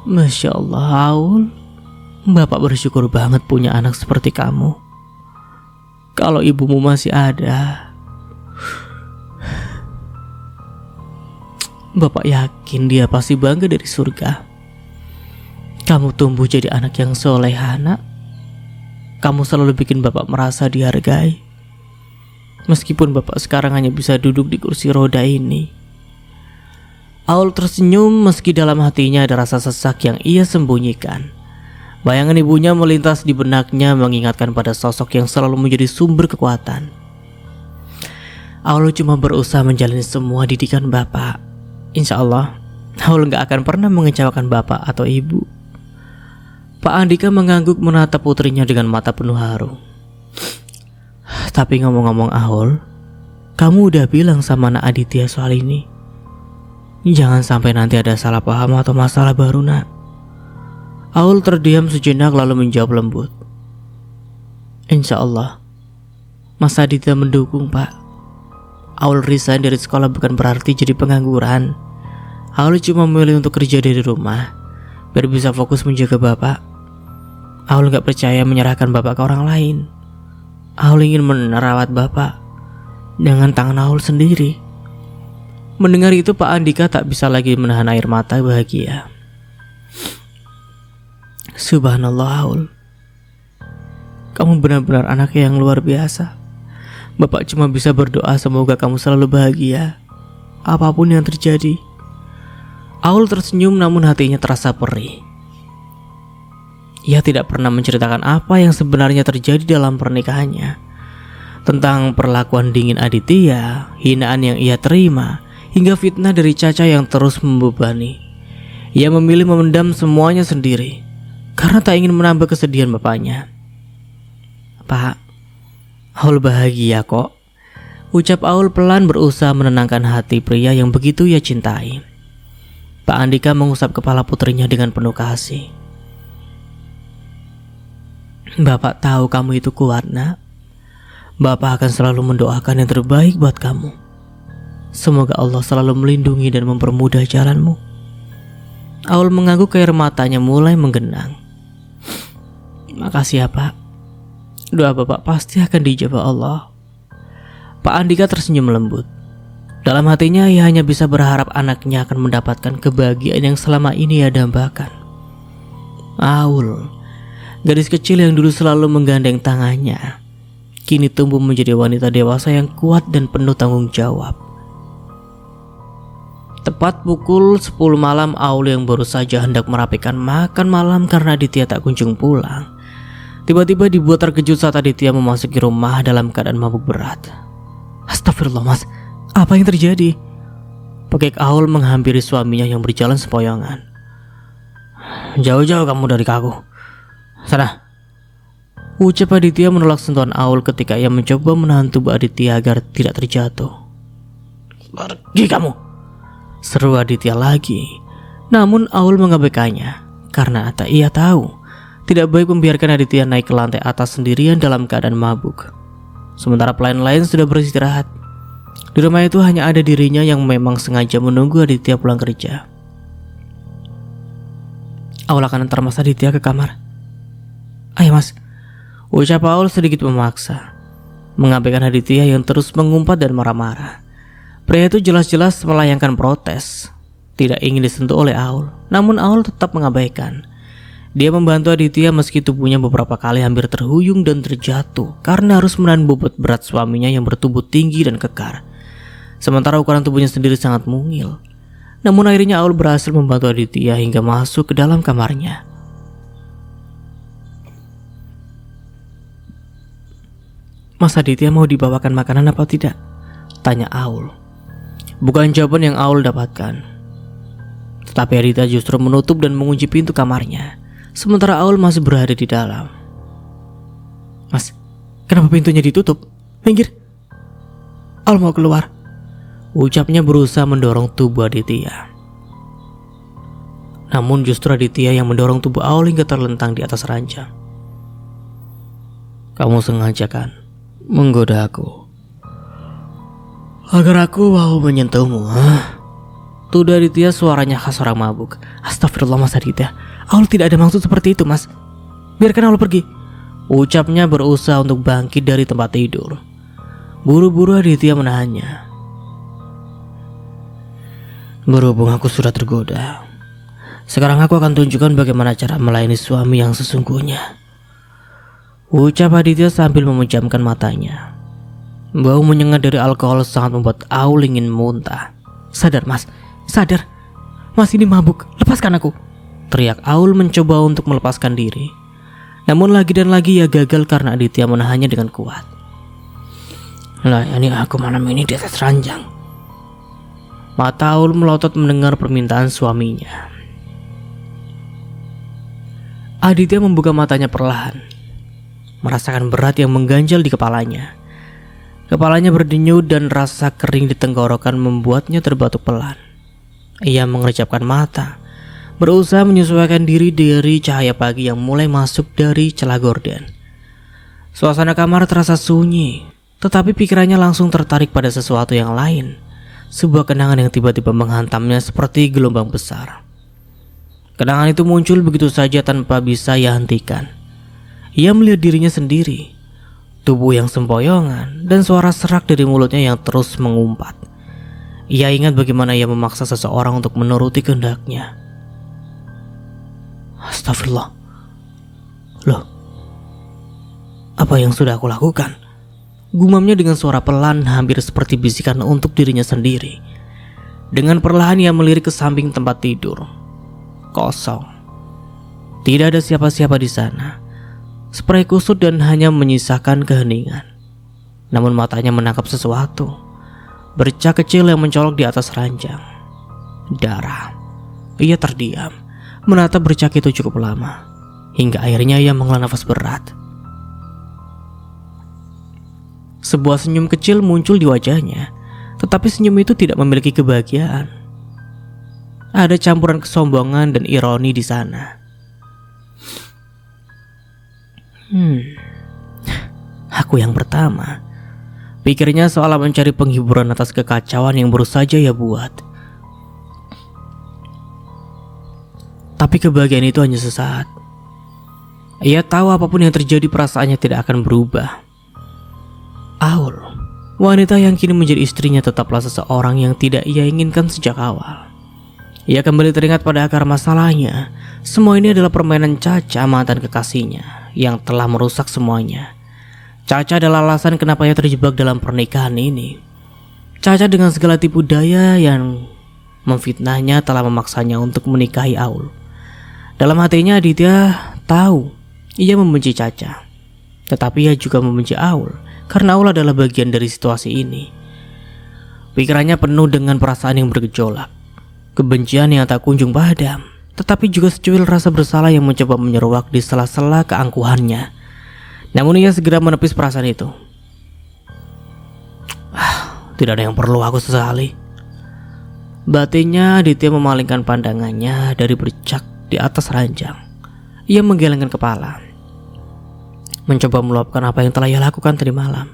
Masya Allah, Aul. Bapak bersyukur banget punya anak seperti kamu. Kalau ibumu masih ada, Bapak yakin dia pasti bangga dari surga. Kamu tumbuh jadi anak yang soleh, anak. Kamu selalu bikin Bapak merasa dihargai. Meskipun Bapak sekarang hanya bisa duduk di kursi roda ini. Aul tersenyum meski dalam hatinya ada rasa sesak yang ia sembunyikan. Bayangan ibunya melintas di benaknya, mengingatkan pada sosok yang selalu menjadi sumber kekuatan. Aul cuma berusaha menjalani semua didikan Bapak. Insya Allah, Aul gak akan pernah mengecewakan Bapak atau Ibu. Pak Andika mengangguk menatap putrinya dengan mata penuh haru. Tapi ngomong-ngomong Aul, kamu udah bilang sama Nak Aditya soal ini? Jangan sampai nanti ada salah paham atau masalah baru, Nak. Aul terdiam sejenak lalu menjawab lembut. Insya Allah, Mas Aditya mendukung, Pak. Aul resign dari sekolah bukan berarti jadi pengangguran. Aul cuma memilih untuk kerja dari rumah biar bisa fokus menjaga Bapak. Aul gak percaya menyerahkan Bapak ke orang lain. Aul ingin merawat Bapak dengan tangan Aul sendiri. Mendengar itu Pak Andika tak bisa lagi menahan air mata bahagia. Subhanallah, Aul. Kamu benar-benar anak yang luar biasa. Bapak cuma bisa berdoa semoga kamu selalu bahagia apapun yang terjadi. Aul tersenyum namun hatinya terasa perih. Ia tidak pernah menceritakan apa yang sebenarnya terjadi dalam pernikahannya. Tentang perlakuan dingin Aditya, hinaan yang ia terima, hingga fitnah dari Caca yang terus membebani. Ia memilih memendam semuanya sendiri karena tak ingin menambah kesedihan bapaknya. Pak, Aul bahagia kok. Ucap Aul pelan berusaha menenangkan hati pria yang begitu ia cintai. Pak Andika mengusap kepala putrinya dengan penuh kasih. Bapak tahu kamu itu kuat, Nak. Bapak akan selalu mendoakan yang terbaik buat kamu. Semoga Allah selalu melindungi dan mempermudah jalanmu. Aul mengangguk, air matanya mulai menggenang. Makasih ya, Pak. Doa Bapak pasti akan dijawab Allah. Pak Andika tersenyum lembut. Dalam hatinya ia hanya bisa berharap anaknya akan mendapatkan kebahagiaan yang selama ini ia dambakan. Aul, gadis kecil yang dulu selalu menggandeng tangannya, kini tumbuh menjadi wanita dewasa yang kuat dan penuh tanggung jawab. Tepat pukul 10 malam, Aul yang baru saja hendak merapikan makan malam karena Aditya tak kunjung pulang, tiba-tiba dibuat terkejut saat Aditya memasuki rumah dalam keadaan mabuk berat. Astagfirullah, Mas, apa yang terjadi? Pekik Aul menghampiri suaminya yang berjalan sempoyongan. Jauh-jauh kamu dari aku. Sana. Ucap Aditya menolak sentuhan Aul ketika ia mencoba menahan tubuh Aditya agar tidak terjatuh. Pergi kamu, seru Aditya lagi. Namun Aul mengabaikannya karena ia tahu tidak baik membiarkan Aditya naik ke lantai atas sendirian dalam keadaan mabuk. Sementara pelayan lain sudah beristirahat. Di rumah itu hanya ada dirinya yang memang sengaja menunggu Aditya pulang kerja. Aul akan antar Mas Aditya ke kamar. Ayo, Mas, ucap Aul sedikit memaksa, mengabaikan Aditya yang terus mengumpat dan marah-marah. Pria itu jelas-jelas melayangkan protes, tidak ingin disentuh oleh Aul. Namun Aul tetap mengabaikan. Dia membantu Aditya meski tubuhnya beberapa kali hampir terhuyung dan terjatuh karena harus menahan bobot berat suaminya yang bertubuh tinggi dan kekar. Sementara ukuran tubuhnya sendiri sangat mungil. Namun akhirnya Aul berhasil membantu Aditya hingga masuk ke dalam kamarnya. Mas Aditya mau dibawakan makanan apa tidak? Tanya Aul. Bukan jawaban yang Aul dapatkan. Tetapi Aditya justru menutup dan mengunci pintu kamarnya, sementara Aul masih berada di dalam. Mas, kenapa pintunya ditutup? Minggir. Aul mau keluar. Ucapnya berusaha mendorong tubuh Aditya. Namun justru Aditya yang mendorong tubuh Aul hingga terlentang di atas ranjang. Kamu sengaja kan menggoda aku agar aku mau menyentuhmu, Tuduh Aditya, suaranya khas orang mabuk. Astagfirullah Mas Aditya, Aul tidak ada maksud seperti itu Mas. Biarkan Aul pergi. Ucapnya berusaha untuk bangkit dari tempat tidur. Buru-buru Aditya menahannya. Berhubung aku sudah tergoda, sekarang aku akan tunjukkan bagaimana cara melayani suami yang sesungguhnya. Ucap Aditya sambil memejamkan matanya. Bau menyengat dari alkohol sangat membuat Aul ingin muntah. Sadar Mas, sadar. Mas ini mabuk, lepaskan aku. Teriak Aul mencoba untuk melepaskan diri. Namun lagi dan lagi ia gagal karena Aditya menahannya dengan kuat. Layani aku malam ini di atas ranjang. Mata Aul melotot mendengar permintaan suaminya. Aditya membuka matanya perlahan, merasakan berat yang mengganjal di kepalanya. Kepalanya berdenyut dan rasa kering di tenggorokan membuatnya terbatuk pelan. Ia mengerjapkan mata, berusaha menyesuaikan diri dari cahaya pagi yang mulai masuk dari celah gorden. Suasana kamar terasa sunyi, tetapi pikirannya langsung tertarik pada sesuatu yang lain. Sebuah kenangan yang tiba-tiba menghantamnya seperti gelombang besar. Kenangan itu muncul begitu saja tanpa bisa ia hentikan. Ia melihat dirinya sendiri, tubuh yang sempoyongan dan suara serak dari mulutnya yang terus mengumpat. Ia ingat bagaimana ia memaksa seseorang untuk menuruti kehendaknya. Astagfirullah. Loh, apa yang sudah aku lakukan? Gumamnya dengan suara pelan, hampir seperti bisikan untuk dirinya sendiri. Dengan perlahan ia melirik ke samping tempat tidur. Kosong. Tidak ada siapa-siapa di sana. Spray kusut dan hanya menyisakan keheningan. Namun matanya menangkap sesuatu. Bercak kecil yang mencolok di atas ranjang. Darah. Ia terdiam, menatap bercak itu cukup lama, hingga akhirnya ia menghela nafas berat. Sebuah senyum kecil muncul di wajahnya, tetapi senyum itu tidak memiliki kebahagiaan. Ada campuran kesombongan dan ironi di sana. Aku yang pertama, pikirnya seolah mencari penghiburan atas kekacauan yang baru saja ia buat. Tapi kebahagiaan itu hanya sesaat. Ia tahu apapun yang terjadi perasaannya tidak akan berubah. Aul, wanita yang kini menjadi istrinya, tetaplah seseorang yang tidak ia inginkan sejak awal. Ia kembali teringat pada akar masalahnya. Semua ini adalah permainan Caca, mantan kekasihnya, yang telah merusak semuanya. Caca adalah alasan kenapa ia terjebak dalam pernikahan ini. Caca dengan segala tipu daya yang memfitnahnya telah memaksanya untuk menikahi Aul. Dalam hatinya Aditya tahu ia membenci Caca, tetapi ia juga membenci Aul karena Aul adalah bagian dari situasi ini. Pikirannya penuh dengan perasaan yang bergejolak, kebencian yang tak kunjung padam, tetapi juga secuil rasa bersalah yang mencoba menyeruak di sela-sela keangkuhannya. Namun ia segera menepis perasaan itu. Tidak ada yang perlu aku sesali. Batinnya Aditya memalingkan pandangannya dari bercak di atas ranjang. Ia menggelengkan kepala, mencoba meluapkan apa yang telah ia lakukan tadi malam.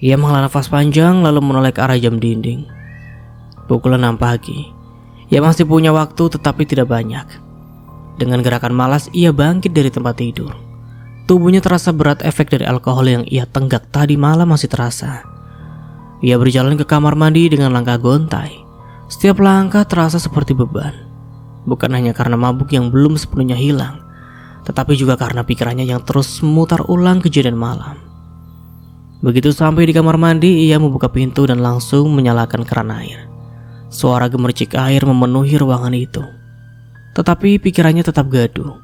Ia menghela nafas panjang lalu menoleh ke arah jam dinding. Pukul 6 pagi. Ia masih punya waktu tetapi tidak banyak. Dengan gerakan malas ia bangkit dari tempat tidur. Tubuhnya terasa berat, efek dari alkohol yang ia tenggak tadi malam masih terasa. Ia berjalan ke kamar mandi dengan langkah gontai. Setiap langkah terasa seperti beban. Bukan hanya karena mabuk yang belum sepenuhnya hilang, tetapi juga karena pikirannya yang terus memutar ulang kejadian malam. Begitu sampai di kamar mandi, ia membuka pintu dan langsung menyalakan keran air. Suara gemercik air memenuhi ruangan itu, tetapi pikirannya tetap gaduh.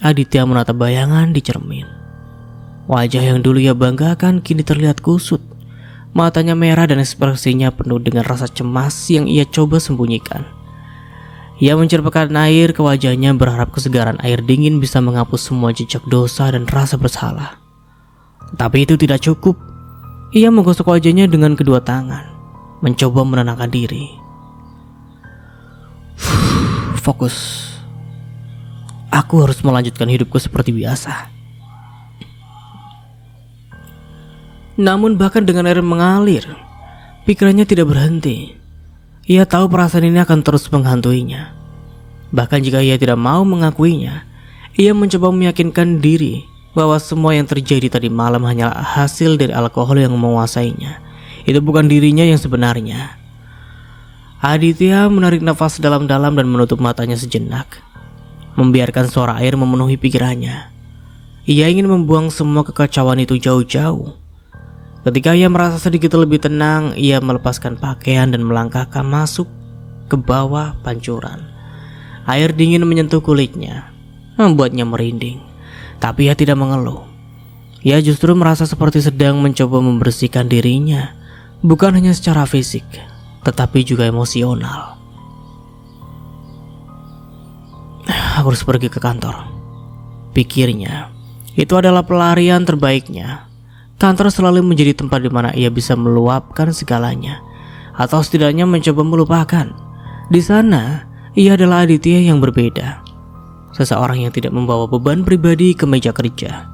Aditya menatap bayangan di cermin. Wajah yang dulu ia banggakan kini terlihat kusut. Matanya merah dan ekspresinya penuh dengan rasa cemas yang ia coba sembunyikan. Ia menceritakan air ke wajahnya berharap kesegaran air dingin bisa menghapus semua jejak dosa dan rasa bersalah. Tapi itu tidak cukup. Ia menggosok wajahnya dengan kedua tangan, mencoba menenangkan diri. Fokus. Aku harus melanjutkan hidupku seperti biasa. Namun bahkan dengan air mengalir, pikirannya tidak berhenti. Ia tahu perasaan ini akan terus menghantuinya. Bahkan jika ia tidak mau mengakuinya, ia mencoba meyakinkan diri bahwa semua yang terjadi tadi malam hanyalah hasil dari alkohol yang menguasainya. Itu bukan dirinya yang sebenarnya. Aditya menarik nafas dalam-dalam dan menutup matanya sejenak, membiarkan suara air memenuhi pikirannya. Ia ingin membuang semua kekacauan itu jauh-jauh. Ketika ia merasa sedikit lebih tenang, ia melepaskan pakaian dan melangkahkan masuk ke bawah pancuran. Air dingin menyentuh kulitnya, membuatnya merinding. Tapi ia tidak mengeluh. Ia justru merasa seperti sedang mencoba membersihkan dirinya, bukan hanya secara fisik, tetapi juga emosional. Aku harus pergi ke kantor, pikirnya. Itu adalah pelarian terbaiknya. Kantor selalu menjadi tempat di mana ia bisa meluapkan segalanya, atau setidaknya mencoba melupakan. Di sana, ia adalah Aditya yang berbeda. Seseorang yang tidak membawa beban pribadi ke meja kerja.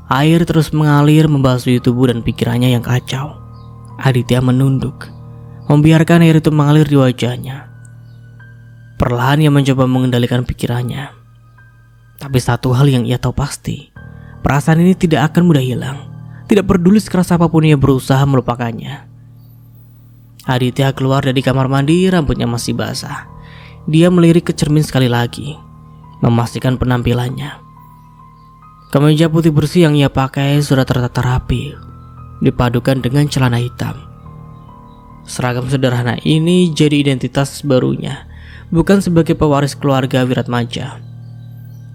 Air terus mengalir membasuhi tubuh dan pikirannya yang kacau. Aditya menunduk, membiarkan air itu mengalir di wajahnya. Perlahan ia mencoba mengendalikan pikirannya. Tapi satu hal yang ia tahu pasti, perasaan ini tidak akan mudah hilang. Tidak peduli sekeras apapun ia berusaha melupakannya. Aditya keluar dari kamar mandi, rambutnya masih basah. Dia melirik ke cermin sekali lagi, memastikan penampilannya. Kemeja putih bersih yang ia pakai sudah tertata rapi, dipadukan dengan celana hitam. Seragam sederhana ini jadi identitas barunya, bukan sebagai pewaris keluarga Wiratmaja,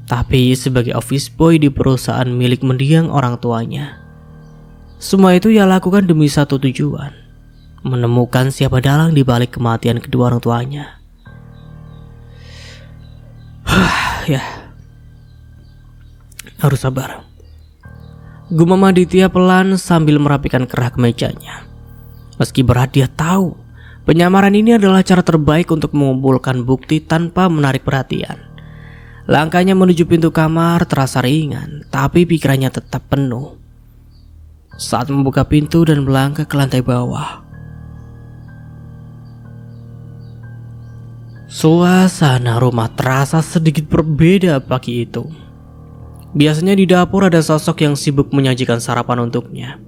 tapi sebagai office boy di perusahaan milik mendiang orang tuanya. Semua itu ia lakukan demi satu tujuan, menemukan siapa dalang di balik kematian kedua orang tuanya. Ya, harus sabar. Gumam Aditya pelan sambil merapikan kerah kemejanya. Meski berat, dia tahu penyamaran ini adalah cara terbaik untuk mengumpulkan bukti tanpa menarik perhatian. Langkahnya menuju pintu kamar terasa ringan, tapi pikirannya tetap penuh. Saat membuka pintu dan melangkah ke lantai bawah, suasana rumah terasa sedikit berbeda pagi itu. Biasanya di dapur ada sosok yang sibuk menyajikan sarapan untuknya.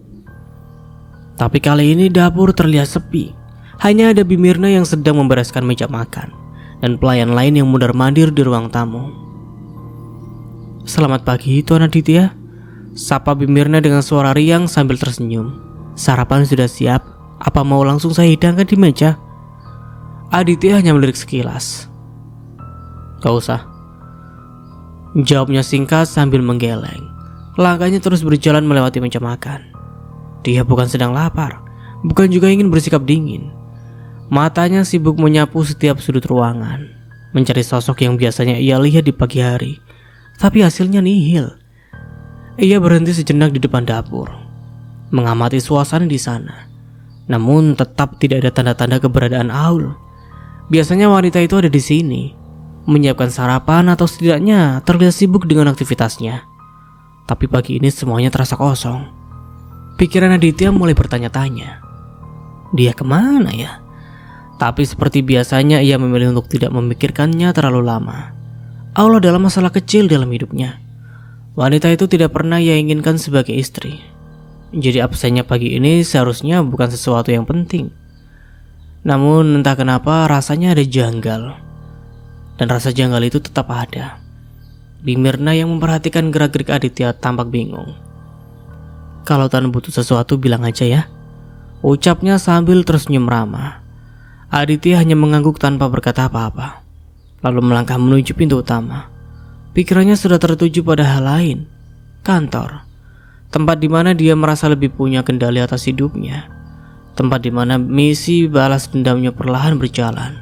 Tapi kali ini dapur terlihat sepi. Hanya ada Bimirna yang sedang membereskan meja makan, dan pelayan lain yang mundar-mandir di ruang tamu. Selamat pagi Tuan Aditya, sapa Bimirna dengan suara riang sambil tersenyum. Sarapan sudah siap, apa mau langsung saya hidangkan di meja? Aditya hanya melirik sekilas. Gak usah, jawabnya singkat sambil menggeleng. Langkahnya terus berjalan melewati meja makan. Dia bukan sedang lapar, bukan juga ingin bersikap dingin. Matanya sibuk menyapu setiap sudut ruangan, mencari sosok yang biasanya ia lihat di pagi hari. Tapi hasilnya nihil. Ia berhenti sejenak di depan dapur, mengamati suasana di sana. Namun tetap tidak ada tanda-tanda keberadaan Aul. Biasanya wanita itu ada di sini, menyiapkan sarapan atau setidaknya terlihat sibuk dengan aktivitasnya. Tapi pagi ini semuanya terasa kosong. Pikiran Aditya mulai bertanya-tanya, dia kemana ya? Tapi seperti biasanya ia memilih untuk tidak memikirkannya terlalu lama. Aul adalah masalah kecil dalam hidupnya. Wanita itu tidak pernah ia inginkan sebagai istri. Jadi absennya pagi ini seharusnya bukan sesuatu yang penting. Namun entah kenapa rasanya ada janggal. Dan rasa janggal itu tetap ada. Bimirna yang memperhatikan gerak-gerik Aditya tampak bingung. Kalau Tan butuh sesuatu bilang aja ya, ucapnya sambil tersenyum ramah. Aditya hanya mengangguk tanpa berkata apa-apa, lalu melangkah menuju pintu utama. Pikirannya sudah tertuju pada hal lain, kantor. tempat di mana dia merasa lebih punya kendali atas hidupnya, tempat di mana misi balas dendamnya perlahan berjalan.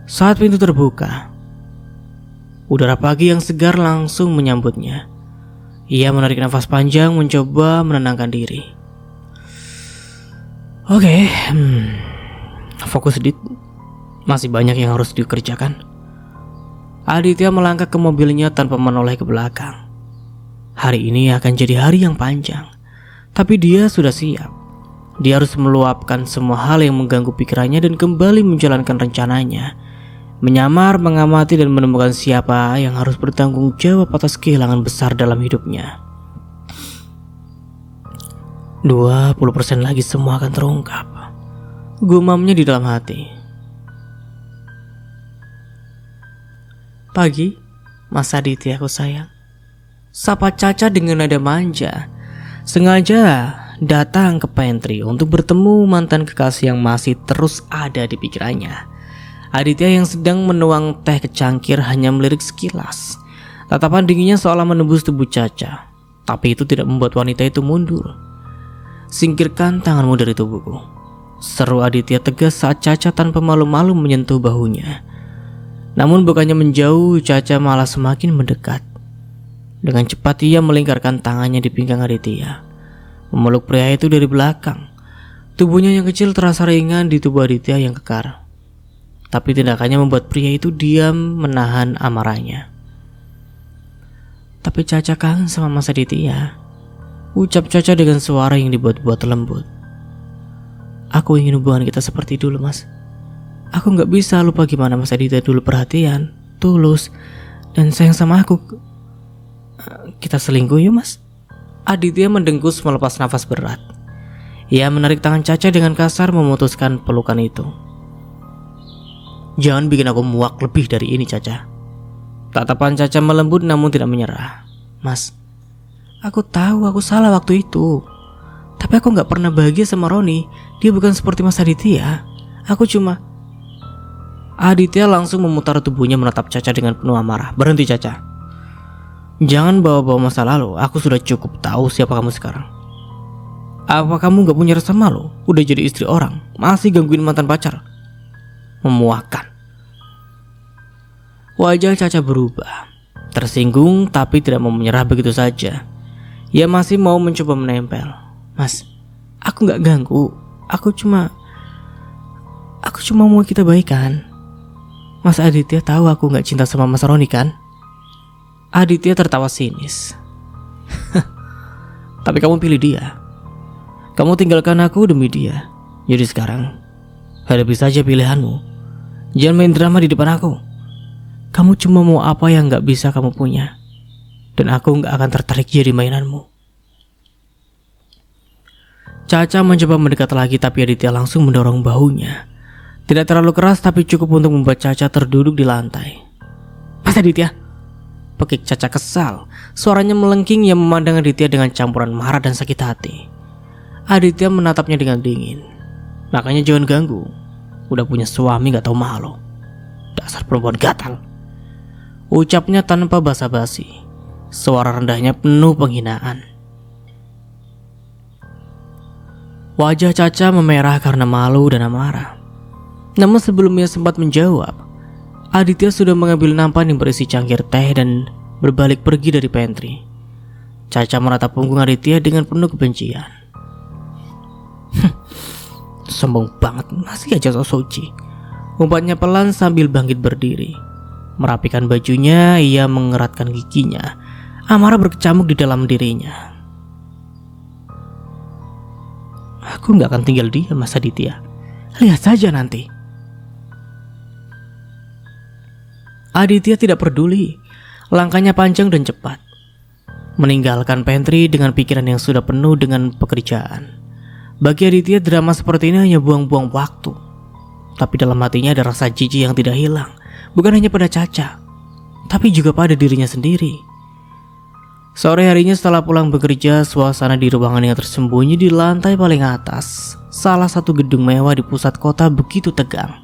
Saat pintu terbuka, udara pagi yang segar langsung menyambutnya. Ia menarik nafas panjang mencoba menenangkan diri. Oke, fokus sedikit. Masih banyak yang harus dikerjakan. Aditya melangkah ke mobilnya tanpa menoleh ke belakang. Hari ini akan jadi hari yang panjang, tapi dia sudah siap. Dia harus meluapkan semua hal yang mengganggu pikirannya dan kembali menjalankan rencananya. Menyamar, mengamati, dan menemukan siapa yang harus bertanggung jawab atas kehilangan besar dalam hidupnya. 20% lagi semua akan terungkap, gumamnya di dalam hati. Pagi, Mas Aditya aku sayang, sapa Caca dengan nada manja. Sengaja datang ke pantry untuk bertemu mantan kekasih yang masih terus ada di pikirannya. Aditya yang sedang menuang teh ke cangkir hanya melirik sekilas. Tatapan dinginnya seolah menembus tubuh Caca, tapi itu tidak membuat wanita itu mundur. Singkirkan tanganmu dari tubuhku, seru Aditya tegas saat Caca tanpa malu-malu menyentuh bahunya. Namun bukannya menjauh, Caca malah semakin mendekat. Dengan cepat ia melingkarkan tangannya di pinggang Aditya, memeluk pria itu dari belakang. Tubuhnya yang kecil terasa ringan di tubuh Aditya yang kekar. Tapi tindakannya membuat pria itu diam menahan amarahnya. Tapi Caca kangen sama Mas Aditya, ucap Caca dengan suara yang dibuat-buat lembut. Aku ingin hubungan kita seperti dulu, Mas. Aku gak bisa lupa gimana Mas Aditya dulu perhatian, tulus, dan sayang sama aku. Kita selingkuh yuk, Mas. Aditya mendengkus melepas nafas berat. Ia menarik tangan Caca dengan kasar memutuskan pelukan itu. Jangan bikin aku muak lebih dari ini, Caca. Tatapan Caca melembut namun tidak menyerah. Mas, aku tahu aku salah waktu itu, tapi aku gak pernah bahagia sama Roni. Dia bukan seperti Mas Aditya. Aku cuma... Aditya langsung memutar tubuhnya menatap Caca dengan penuh amarah. Berhenti, Caca. Jangan bawa-bawa masa lalu. Aku sudah cukup tahu siapa kamu sekarang. Apa kamu gak punya rasa malu? Udah jadi istri orang, masih gangguin mantan pacar. Memuakkan. Wajah Caca berubah. Tersinggung tapi tidak mau menyerah begitu saja. Ia masih mau mencoba menempel. Mas, aku gak ganggu. Aku cuma mau kita baikan. Mas Aditya tahu aku gak cinta sama Mas Roni kan? Aditya tertawa sinis. Tapi kamu pilih dia. Kamu tinggalkan aku demi dia. Jadi sekarang hadapi saja pilihanmu. Jangan main drama di depan aku. Kamu cuma mau apa yang gak bisa kamu punya, dan aku gak akan tertarik jadi mainanmu. Caca mencoba mendekat lagi tapi Aditya langsung mendorong bahunya. Tidak terlalu keras tapi cukup untuk membuat Caca terduduk di lantai. Mas Aditya, pekik Caca kesal. Suaranya melengking yang memandang Aditya dengan campuran marah dan sakit hati. Aditya menatapnya dengan dingin. Makanya jangan ganggu. Udah punya suami gak tahu malu. Dasar perempuan gatal. Ucapnya tanpa basa-basi. Suara rendahnya penuh penghinaan. Wajah Caca memerah karena malu dan amarah. Namun sebelumnya sempat menjawab, Aditya sudah mengambil nampan yang berisi cangkir teh dan berbalik pergi dari pantry. Caca meratap punggung Aditya dengan penuh kebencian. Sombong banget, masih aja sok suci. Umpatnya pelan sambil bangkit berdiri. Merapikan bajunya, ia mengeratkan giginya. Amarah berkecamuk di dalam dirinya. Aku gak akan tinggal diam, Mas Aditya. Lihat saja nanti. Aditya tidak peduli. Langkahnya panjang dan cepat, meninggalkan pantry dengan pikiran yang sudah penuh dengan pekerjaan. Bagi Aditya, drama seperti ini hanya buang-buang waktu. Tapi dalam hatinya ada rasa jijik yang tidak hilang. Bukan hanya pada Caca, tapi juga pada dirinya sendiri. Sore harinya setelah pulang bekerja, suasana di ruangan yang tersembunyi di lantai paling atas salah satu gedung mewah di pusat kota begitu tegang.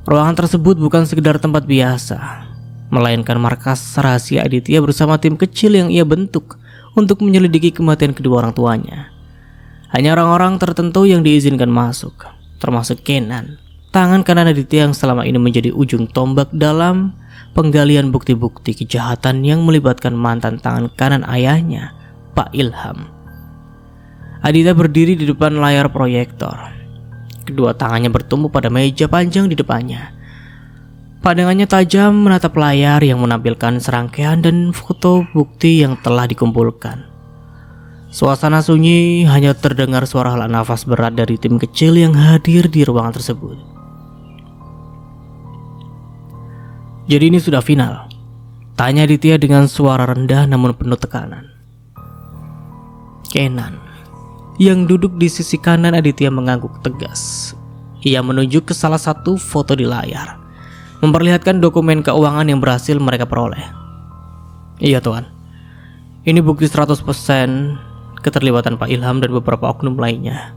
Ruangan tersebut bukan sekedar tempat biasa, melainkan markas rahasia Aditya bersama tim kecil yang ia bentuk untuk menyelidiki kematian kedua orang tuanya. Hanya orang-orang tertentu yang diizinkan masuk, termasuk Kenan, tangan kanan Aditya yang selama ini menjadi ujung tombak dalam penggalian bukti-bukti kejahatan yang melibatkan mantan tangan kanan ayahnya, Pak Ilham. Aditya berdiri di depan layar proyektor. Kedua tangannya bertumpu pada meja panjang di depannya. Pandangannya tajam menatap layar yang menampilkan serangkaian dan foto bukti yang telah dikumpulkan. Suasana sunyi, hanya terdengar suara hela nafas berat dari tim kecil yang hadir di ruangan tersebut. Jadi ini sudah final? Tanya Aditya dengan suara rendah namun penuh tekanan. Kenan, yang duduk di sisi kanan Aditya, mengangguk tegas. Ia menunjuk ke salah satu foto di layar, memperlihatkan dokumen keuangan yang berhasil mereka peroleh. Iya Tuan, ini bukti 100% keterlibatan Pak Ilham dan beberapa oknum lainnya.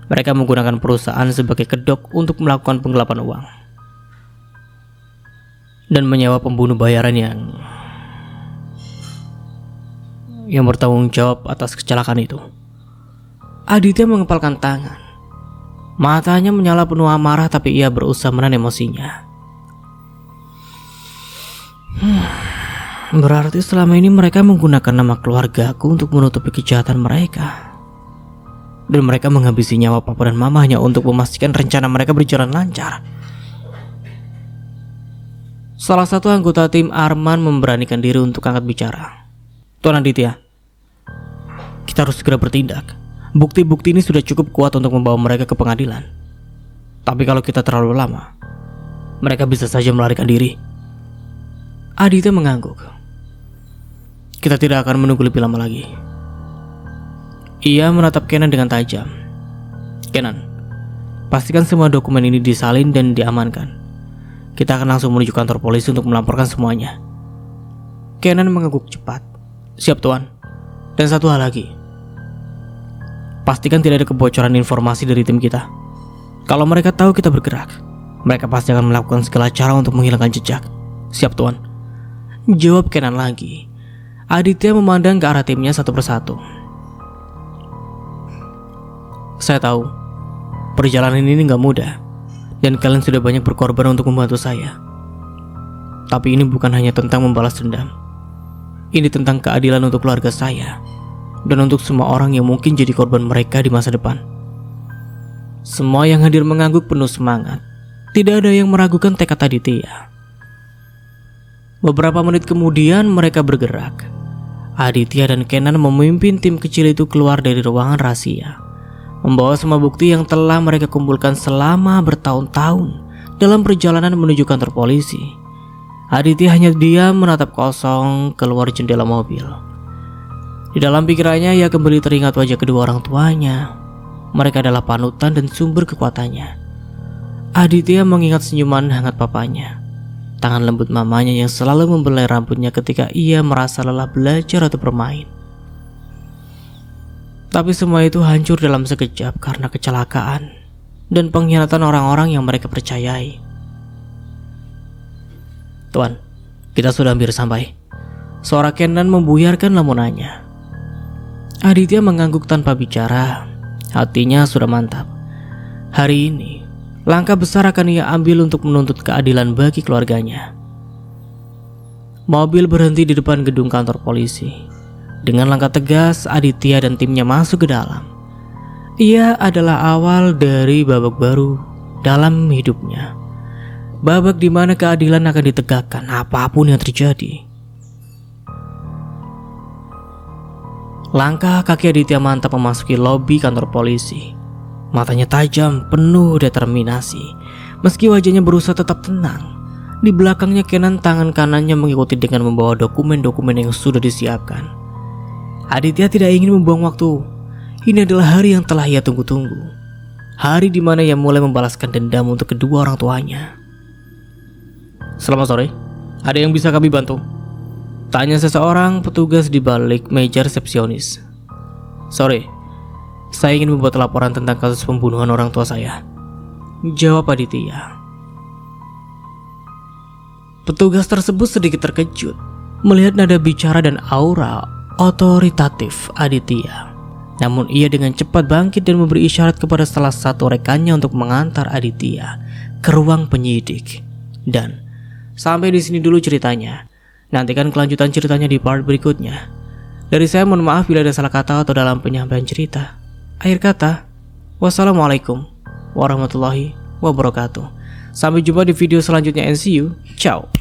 Mereka menggunakan perusahaan sebagai kedok untuk melakukan penggelapan uang dan menyewa pembunuh bayaran yang bertanggung jawab atas kecelakaan itu. Aditya mengepalkan tangan. Matanya menyala penuh amarah, tapi ia berusaha menahan emosinya. Berarti selama ini mereka menggunakan nama keluargaku untuk menutupi kejahatan mereka. Dan mereka menghabisi nyawa papa dan mama hanya untuk memastikan rencana mereka berjalan lancar. Salah satu anggota tim, Arman, memberanikan diri untuk angkat bicara. Tuan Aditya, kita harus segera bertindak. Bukti-bukti ini sudah cukup kuat untuk membawa mereka ke pengadilan. Tapi kalau kita terlalu lama, mereka bisa saja melarikan diri. Aditya mengangguk. Kita tidak akan menunggu lebih lama lagi. Ia menatap Kenan dengan tajam. Kenan, pastikan semua dokumen ini disalin dan diamankan. Kita akan langsung menuju kantor polisi untuk melaporkan semuanya. Kenan mengangguk cepat. Siap Tuan. Dan satu hal lagi, pastikan tidak ada kebocoran informasi dari tim kita. Kalau mereka tahu kita bergerak, mereka pasti akan melakukan segala cara untuk menghilangkan jejak. Siap Tuan, jawab Kenan lagi. Aditya memandang ke arah timnya satu persatu. Saya tahu perjalanan ini gak mudah, dan kalian sudah banyak berkorban untuk membantu saya. Tapi ini bukan hanya tentang membalas dendam. Ini tentang keadilan untuk keluarga saya, dan untuk semua orang yang mungkin jadi korban mereka di masa depan. Semua yang hadir mengangguk penuh semangat. Tidak ada yang meragukan tekad Aditya. Beberapa menit kemudian mereka bergerak. Aditya dan Kenan memimpin tim kecil itu keluar dari ruangan rahasia, membawa semua bukti yang telah mereka kumpulkan selama bertahun-tahun dalam perjalanan menuju kantor polisi. Aditya hanya diam menatap kosong keluar jendela mobil. Di dalam pikirannya ia kembali teringat wajah kedua orang tuanya. Mereka adalah panutan dan sumber kekuatannya. Aditya mengingat senyuman hangat papanya, tangan lembut mamanya yang selalu membelai rambutnya ketika ia merasa lelah belajar atau bermain. Tapi semua itu hancur dalam sekejap karena kecelakaan dan pengkhianatan orang-orang yang mereka percayai. Tuan, kita sudah hampir sampai. Suara Kenan membuyarkan lamunannya. Aditya mengangguk tanpa bicara. Hatinya sudah mantap. Hari ini langkah besar akan ia ambil untuk menuntut keadilan bagi keluarganya. Mobil berhenti di depan gedung kantor polisi. Dengan langkah tegas, Aditya dan timnya masuk ke dalam. Ia adalah awal dari babak baru dalam hidupnya. Babak di mana keadilan akan ditegakkan apapun yang terjadi. Langkah kaki Aditya mantap memasuki lobi kantor polisi. Matanya tajam, penuh determinasi. Meski wajahnya berusaha tetap tenang, di belakangnya Kenan, tangan kanannya mengikuti dengan membawa dokumen-dokumen yang sudah disiapkan. Aditya tidak ingin membuang waktu. Ini adalah hari yang telah ia tunggu-tunggu. Hari di mana ia mulai membalaskan dendam untuk kedua orang tuanya. Selamat sore, ada yang bisa kami bantu? Tanya seseorang petugas di balik meja resepsionis. Sore, saya ingin membuat laporan tentang kasus pembunuhan orang tua saya, jawab Aditya. Petugas tersebut sedikit terkejut melihat nada bicara dan aura otoritatif Aditya. Namun ia dengan cepat bangkit dan memberi isyarat kepada salah satu rekannya untuk mengantar Aditya ke ruang penyidik. Dan sampai di sini dulu ceritanya. Nantikan kelanjutan ceritanya di part berikutnya. Dari saya mohon maaf bila ada salah kata atau dalam penyampaian cerita. Akhir kata, wassalamualaikum warahmatullahi wabarakatuh. Sampai jumpa di video selanjutnya and see you. Ciao.